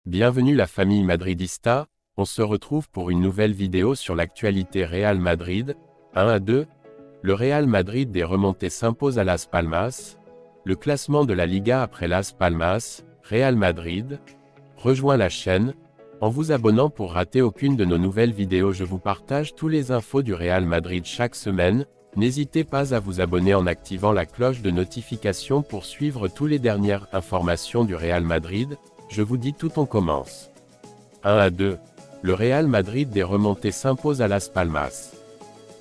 Bienvenue la famille madridista, on se retrouve pour une nouvelle vidéo sur l'actualité Real Madrid. 1-2, le Real Madrid des remontées s'impose à Las Palmas. Le classement de la Liga après Las Palmas, Real Madrid. Rejoins la chaîne, en vous abonnant pour rater aucune de nos nouvelles vidéos. Je vous partage tous les infos du Real Madrid chaque semaine. N'hésitez pas à vous abonner en activant la cloche de notification pour suivre toutes les dernières informations du Real Madrid. Je vous dis tout, on commence. 1-2, le Real Madrid des remontées s'impose à Las Palmas.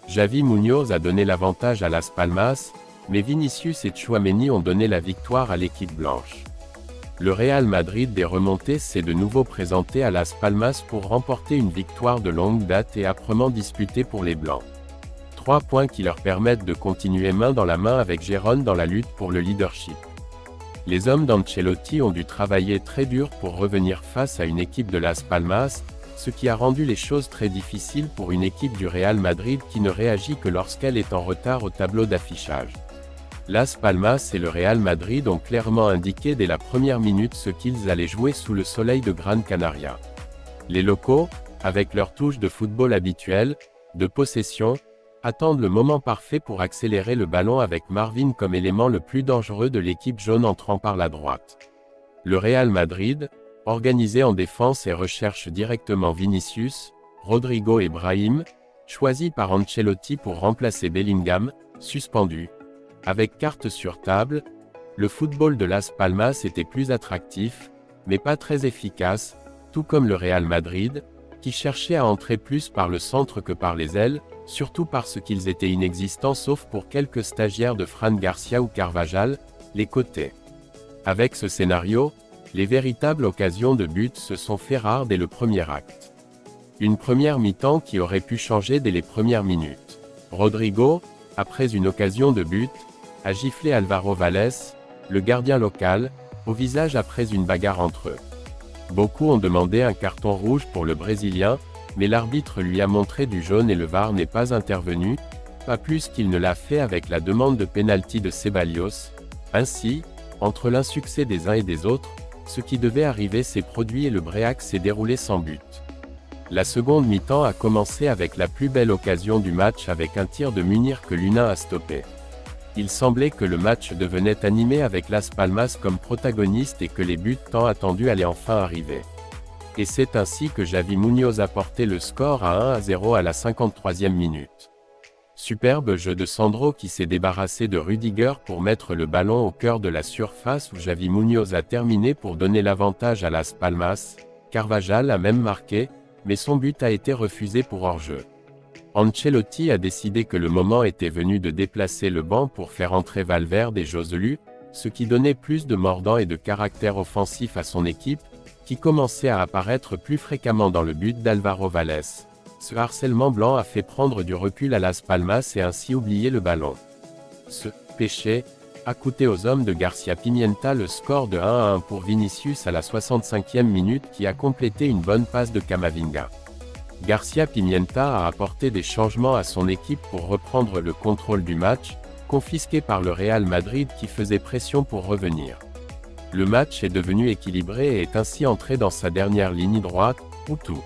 Xavi Muñoz a donné l'avantage à Las Palmas, mais Vinicius et Tchouaméni ont donné la victoire à l'équipe blanche. Le Real Madrid des remontées s'est de nouveau présenté à Las Palmas pour remporter une victoire de longue date et âprement disputée pour les Blancs. 3 points qui leur permettent de continuer main dans la main avec Gérone dans la lutte pour le leadership. Les hommes d'Ancelotti ont dû travailler très dur pour revenir face à une équipe de Las Palmas, ce qui a rendu les choses très difficiles pour une équipe du Real Madrid qui ne réagit que lorsqu'elle est en retard au tableau d'affichage. Las Palmas et le Real Madrid ont clairement indiqué dès la première minute ce qu'ils allaient jouer sous le soleil de Gran Canaria. Les locaux, avec leur touche de football habituelle, de possession, attendent le moment parfait pour accélérer le ballon avec Marvin comme élément le plus dangereux de l'équipe jaune entrant par la droite. Le Real Madrid, organisé en défense et recherche directement Vinicius, Rodrigo et Brahim, choisi par Ancelotti pour remplacer Bellingham, suspendu. Avec carte sur table, le football de Las Palmas était plus attractif, mais pas très efficace, tout comme le Real Madrid, qui cherchait à entrer plus par le centre que par les ailes, surtout parce qu'ils étaient inexistants sauf pour quelques stagiaires de Fran Garcia ou Carvajal, les côtés. Avec ce scénario, les véritables occasions de but se sont fait rares dès le premier acte. Une première mi-temps qui aurait pu changer dès les premières minutes. Rodrigo, après une occasion de but, a giflé Álvaro Valdés, le gardien local, au visage après une bagarre entre eux. Beaucoup ont demandé un carton rouge pour le Brésilien, mais l'arbitre lui a montré du jaune et le VAR n'est pas intervenu, pas plus qu'il ne l'a fait avec la demande de pénalty de Ceballos. Ainsi, entre l'insuccès des uns et des autres, ce qui devait arriver s'est produit et le Bréac s'est déroulé sans but. La seconde mi-temps a commencé avec la plus belle occasion du match avec un tir de Munir que Luna a stoppé. Il semblait que le match devenait animé avec Las Palmas comme protagoniste et que les buts tant attendus allaient enfin arriver. Et c'est ainsi que Xavi Muñoz a porté le score à 1-0 à la 53e minute. Superbe jeu de Sandro qui s'est débarrassé de Rudiger pour mettre le ballon au cœur de la surface où Xavi Muñoz a terminé pour donner l'avantage à Las Palmas. Carvajal a même marqué, mais son but a été refusé pour hors-jeu. Ancelotti a décidé que le moment était venu de déplacer le banc pour faire entrer Valverde et Joselu, ce qui donnait plus de mordant et de caractère offensif à son équipe, qui commençait à apparaître plus fréquemment dans le but d'Álvaro Valdés. Ce harcèlement blanc a fait prendre du recul à Las Palmas et ainsi oublier le ballon. Ce péché a coûté aux hommes de Garcia Pimienta le score de 1-1 pour Vinicius à la 65e minute qui a complété une bonne passe de Camavinga. Garcia Pimienta a apporté des changements à son équipe pour reprendre le contrôle du match, confisqué par le Real Madrid qui faisait pression pour revenir. Le match est devenu équilibré et est ainsi entré dans sa dernière ligne droite, où tout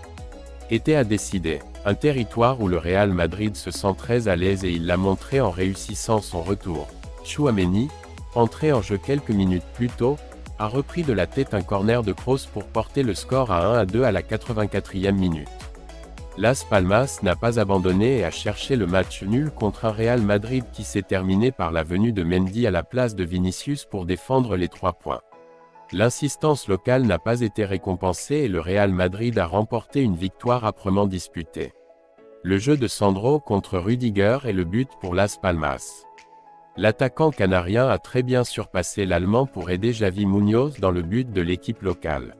était à décider. Un territoire où le Real Madrid se sent très à l'aise et il l'a montré en réussissant son retour. Tchouaméni, entré en jeu quelques minutes plus tôt, a repris de la tête un corner de Kroos pour porter le score à 1-2 à la 84e minute. Las Palmas n'a pas abandonné et a cherché le match nul contre un Real Madrid qui s'est terminé par la venue de Mendy à la place de Vinicius pour défendre les 3 points. L'insistance locale n'a pas été récompensée et le Real Madrid a remporté une victoire âprement disputée. Le jeu de Sandro contre Rudiger est le but pour Las Palmas. L'attaquant canarien a très bien surpassé l'Allemand pour aider Xavi Muñoz dans le but de l'équipe locale.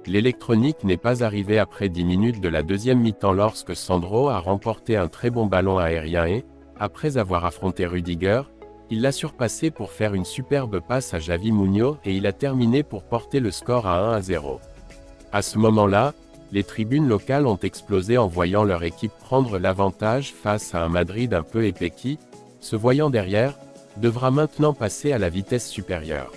L'électronique n'est pas arrivée après 10 minutes de la deuxième mi-temps lorsque Sandro a remporté un très bon ballon aérien et, après avoir affronté Rudiger, il l'a surpassé pour faire une superbe passe à Xavi Muñoz et il a terminé pour porter le score à 1-0. À ce moment-là, les tribunes locales ont explosé en voyant leur équipe prendre l'avantage face à un Madrid un peu épais qui, se voyant derrière, devra maintenant passer à la vitesse supérieure.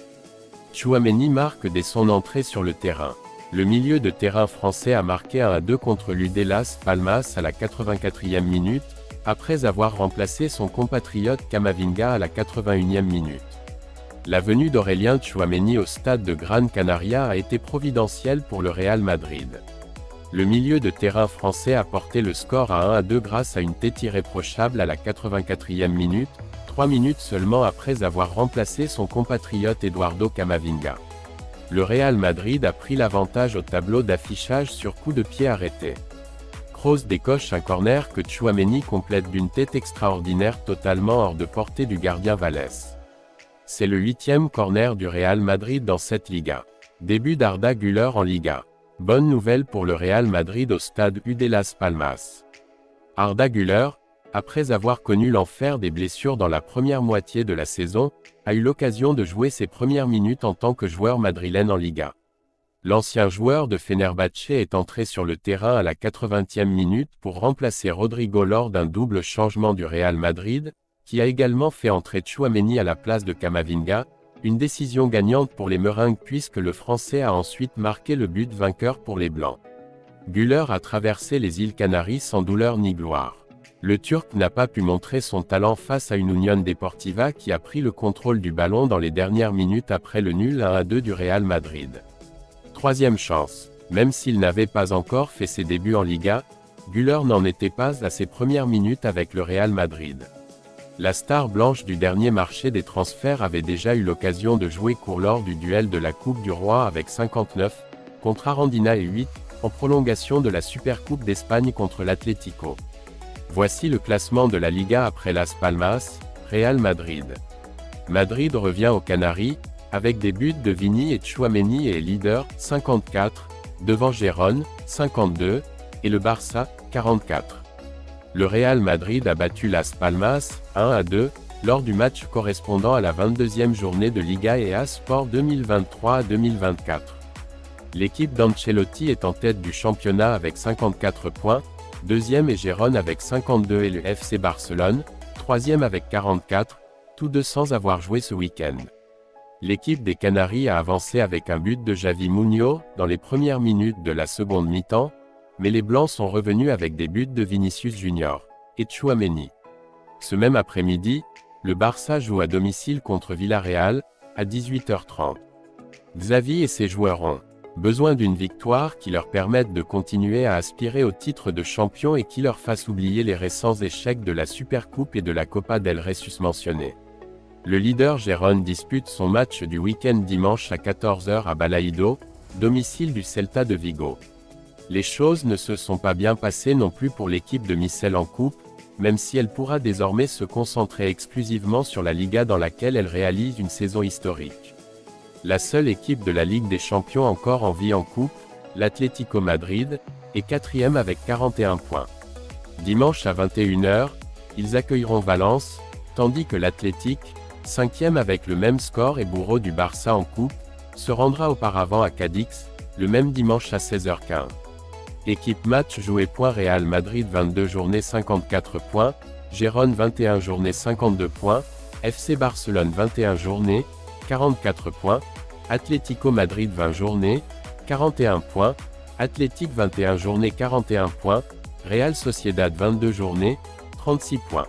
Tchouaméni marque dès son entrée sur le terrain. Le milieu de terrain français a marqué 1-2 contre l'UD Las Palmas à la 84e minute, après avoir remplacé son compatriote Camavinga à la 81e minute. La venue d'Aurélien Tchouaméni au stade de Gran Canaria a été providentielle pour le Real Madrid. Le milieu de terrain français a porté le score à 1-2 grâce à une tête irréprochable à la 84e minute, 3 minutes seulement après avoir remplacé son compatriote Eduardo Camavinga. Le Real Madrid a pris l'avantage au tableau d'affichage sur coup de pied arrêté. Kroos décoche un corner que Tchouaméni complète d'une tête extraordinaire totalement hors de portée du gardien Vallès. C'est le 8e corner du Real Madrid dans cette Liga. Début d'Arda Güler en Liga. Bonne nouvelle pour le Real Madrid au stade UD Las Palmas. Arda Güler, après avoir connu l'enfer des blessures dans la première moitié de la saison, a eu l'occasion de jouer ses premières minutes en tant que joueur madrilène en Liga. L'ancien joueur de Fenerbahçe est entré sur le terrain à la 80e minute pour remplacer Rodrigo lors d'un double changement du Real Madrid, qui a également fait entrer Tchouaméni à la place de Camavinga, une décision gagnante pour les Meringues puisque le Français a ensuite marqué le but vainqueur pour les Blancs. Güler a traversé les îles Canaries sans douleur ni gloire. Le Turc n'a pas pu montrer son talent face à une Unión Deportiva qui a pris le contrôle du ballon dans les dernières minutes après le nul 1-2 du Real Madrid. Troisième chance. Même s'il n'avait pas encore fait ses débuts en Liga, Güler n'en était pas à ses premières minutes avec le Real Madrid. La star blanche du dernier marché des transferts avait déjà eu l'occasion de jouer court lors du duel de la Coupe du Roi avec 59, contre Arandina et 8, en prolongation de la Supercoupe d'Espagne contre l'Atlético. Voici le classement de la Liga après Las Palmas, Real Madrid. Madrid revient aux Canaries, avec des buts de Vini et Tchouaméni et est leader, 54, devant Gérone, 52, et le Barça, 44. Le Real Madrid a battu Las Palmas, 1-2, lors du match correspondant à la 22e journée de Liga EA Sport 2023-2024. L'équipe d'Ancelotti est en tête du championnat avec 54 points, deuxième est Gérone avec 52 et le FC Barcelone, troisième avec 44, tous deux sans avoir joué ce week-end. L'équipe des Canaries a avancé avec un but de Javi Muñoz dans les premières minutes de la seconde mi-temps, mais les Blancs sont revenus avec des buts de Vinicius Junior et Tchouaméni. Ce même après-midi, le Barça joue à domicile contre Villarreal, à 18h30. Xavi et ses joueurs ont besoin d'une victoire qui leur permette de continuer à aspirer au titre de champion et qui leur fasse oublier les récents échecs de la Supercoupe et de la Copa del Rey susmentionnés. Le leader Gérone dispute son match du week-end dimanche à 14h à Balaído, domicile du Celta de Vigo. Les choses ne se sont pas bien passées non plus pour l'équipe de Missel en coupe, même si elle pourra désormais se concentrer exclusivement sur la Liga dans laquelle elle réalise une saison historique. La seule équipe de la Ligue des Champions encore en vie en coupe, l'Atlético Madrid, est quatrième avec 41 points. Dimanche à 21h, ils accueilleront Valence, tandis que l'Athletic, cinquième avec le même score et bourreau du Barça en coupe, se rendra auparavant à Cadix, le même dimanche à 16h15. Équipe match joué. Real Madrid 22 journées 54 points, Gérone 21 journées 52 points, FC Barcelone 21 journées, 44 points, Atlético Madrid 20 journées, 41 points, Athletic 21 journées 41 points, Real Sociedad 22 journées, 36 points.